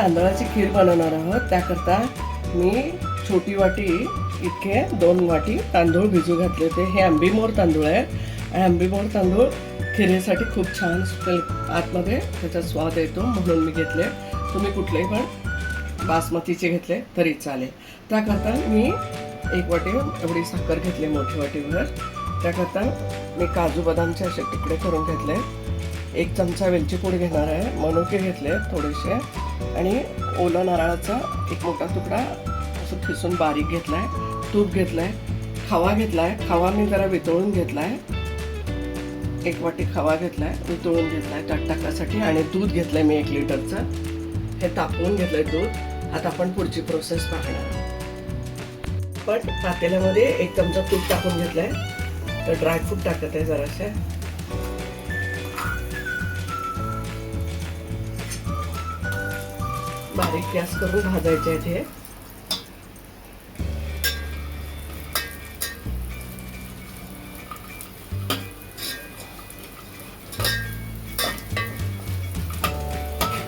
तांदळाची खीर बनवणार आहोत. त्याकरता मी छोटी वाटी इतके 2 वाटी तांदूळ भिजू घातले होते. हे आंबीमोर तांदूळ आहे आणि आंबीमोर तांदूळ खिरीसाठी खूप छान आतमध्ये त्याचा स्वाद येतो म्हणून मी घेतले. तुम्ही कुठलेही पण बासमतीचे घेतले तरी चालेल. त्याकरता मी 1 वाटी एवढी साखर घेतली मोठी वाटीभर. त्याकरता मी काजू बदामचे असे तुकडे करून घेतले. 1 चमचा वेलची पूड घेणार आहे. मनुके घेतले थोडेसे आणि ओला नारळाचा 1 मोठा तुकडा असं खिसून बारीक घेतलाय. तूप घेतलाय. खवा घेतलाय. खवा मी जरा वितळून घेतलाय. 1 वाटी खवा घेतलाय वितळून घेतलाय त्यात टाकासाठी. आणि दूध घेतलंय मी 1 लिटरचं. हे तापवून घेतलंय दूध. आता आपण पुढची प्रोसेस पाहणार आहोत. पण पातेल्यामध्ये 1 चमचा तूप टाकून घेतलंय. तर ड्रायफ्रूट टाकत आहे जरासे. बारीक गॅस करून भाजायचे आहेत हे.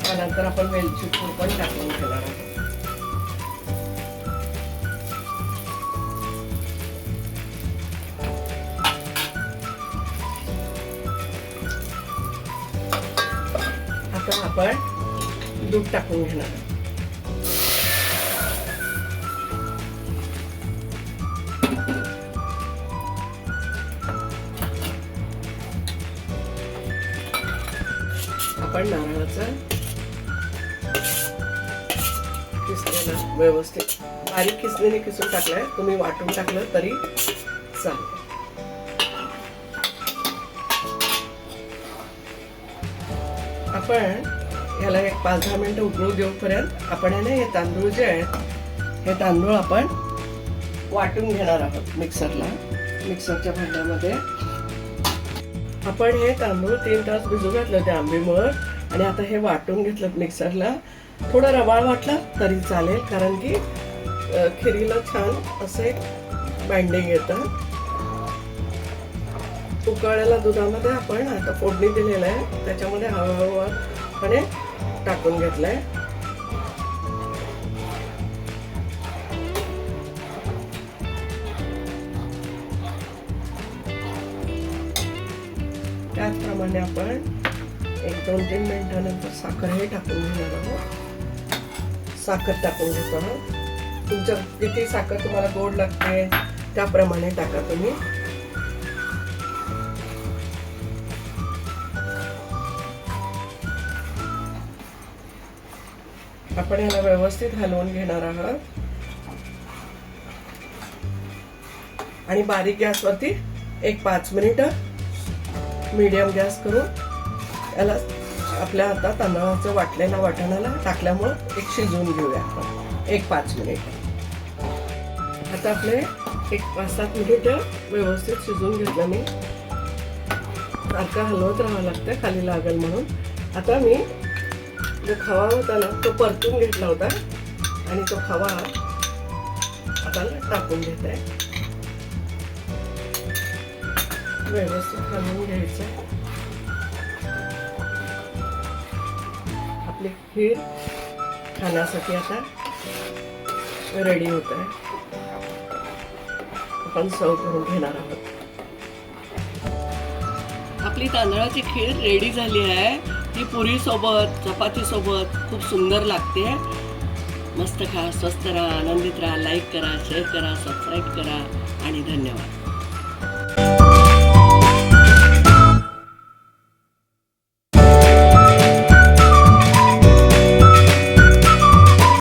त्यानंतर आपण वेलची पूड पण टाकून घेणार आहोत. आता आपण दूध टाकून घेणार आहोत. आपण नारळाचं किसलेलं व्यवस्थित बारीक किसलेले किसून टाकलाय. तुम्ही वाटून टाकलं तरी चालेल. आपण ह्याला 5-10 मिनिटं उकळू देऊपर्यंत आपण हे तांदूळ जे आहेत हे तांदूळ आपण वाटून घेणार आहोत मिक्सरच्या भांड्यामध्ये. आपण हे तांदूळ 3 तास भिजू घातले होते आंबीमुळे आणि आता हे वाटून घेतलं मिक्सरला. थोडं रवाळ वाटलं तरी चालेल कारण की खिरीला छान असे बाइंडिंग येतं. उकळलेल्या दुधामध्ये आपण आता फोडणी दिलेलं आहे त्याच्यामध्ये हळूहळूपणे टाकून घेतलंय. त्याचप्रमाणे आपण 1-2-3 मिनिटानंतर साखर हे टाकून घेणार आहोत. साखर टाकून घेतो आहोत. तुमच्या किती साखर तुम्हाला गोड लागते त्याप्रमाणे टाका तुम्ही. आपण याला व्यवस्थित हलवून घेणार आहोत आणि बारीक गॅसवरती 5 मिनिटं मीडियम गॅस करून याला आपल्या आता तांदळाचं वाटणाला टाकल्यामुळं शिजवून घेऊया आपण 5 मिनिट. आता आपले 5-7 मिनिटं व्यवस्थित शिजवून घेतलं मी. सारखं हलवत राहावं लागतं खाली लागेल म्हणून. आता मी जो खवा होता ना तो परतून घेतला होता आणि तो खवा आता टाकून घेत आहे. व्यवस्थित हलवून घ्यायचं. आपली खीर खाण्यासाठी आता रेडी होत आहे. आपण सर्व करून घेणार आहोत. आपली तांदळाची खीर रेडी झाली आहे. ही पुरी सोबत चपाती सोबत खूप सुंदर लागते. मस्त खा, स्वस्त राहा, आनंदित राहा. लाईक करा, शेअर करा, सबस्क्राईब करा आणि धन्यवाद.